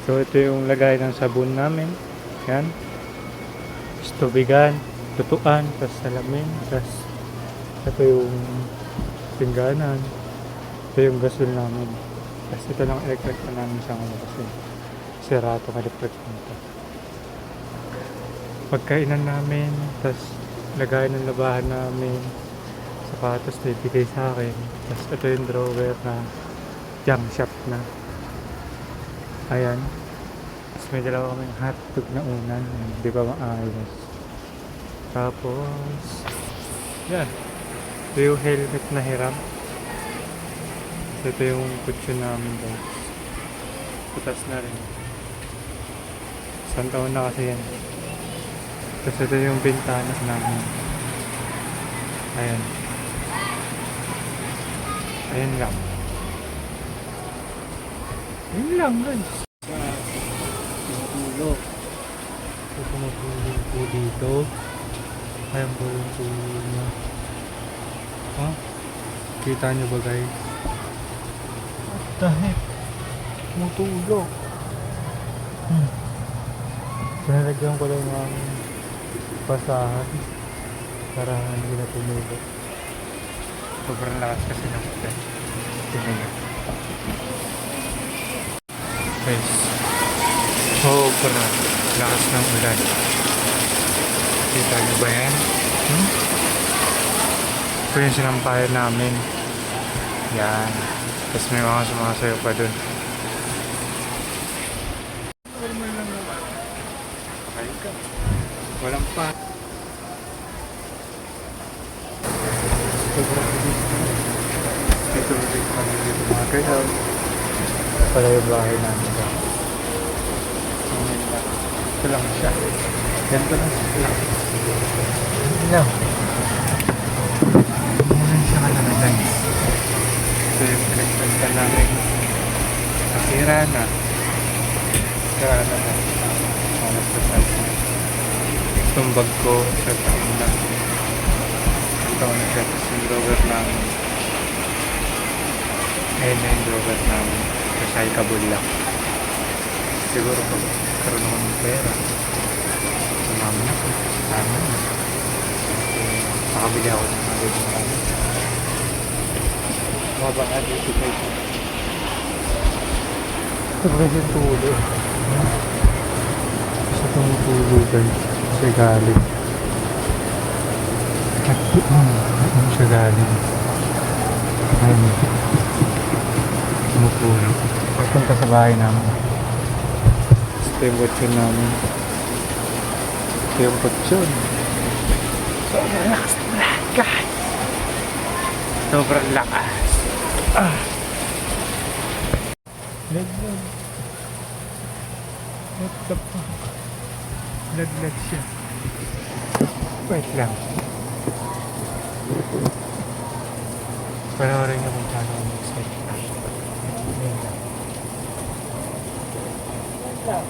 So ito yung lagay ng sabon namin. Yan. Tapos tubigan, tutuan, tapos salamin, tapos ito yung pingganan. Ito yung gasol namin. Tapos ito lang electric na namin sa ano kasi sira itong electric nito. Pagkainan namin, tapos lagay ng labahan namin, sapatos na ibigay sa akin. Tapos ito yung drawer na jam shop na. Ayan. Tapos may dalawa kaming hotdog na unan. Hindi pa maayos. Tapos yan. Ito yung helmet na hiram. Ito yung kutsyon namin guys. Putas na rin. Isang taon na kasi yan. Tapos ito yung bintana namin. Ayan. Ayan lang. Ayan lang guys. Tulog. So tumutulog po dito. Ayan po yung tulog niya. Ha? Kita nyo ba guys? What the heck? Tumutulog. Pinalagyan ko lang ng basahan para hindi na tumulog. Sobrang lakas kasi ng ulan. Tingnan. Guys, sobrang lakas ng ulan. Kita nyo ba yan? Ito yung sinampayan namin. Yan. Tapos may mga sumasayo pa dun. Walang pa. Sobrang bilis na. Ito ulit kami dito mga kayaw. Pala yung bahay namin ba? Ito lang siya. Ganito lang siya. Hello. Ganyan siya kalala guys. Ito yung pinagpagtan namin. Nasira na. Nasira na na. Itong bag ko sa taon na. Ang taon na siya. Tapos yung drawer namin. Ayun na yung drawer namin. Kasay kabul lang. Siguro pag karoon naman ng pera. Sumama na ko. Tama na. Makabili ako ng mga dito marami. Mababa na dito guys. Ito ba yung tulo? Sa tumutulo guys. Siya galing. At doon siya galing. Ayun. Tumutulo. Pagpunta sa bahay namin. Ito yung kutsyon namin. Ito yung kutsyon. Sobrang lakas ng lahat guys. Sobrang lakas. Laglag. What the fuck? Laglag siya. Wait lang. Panoorin niyo kung paano mag-set. Wait lang.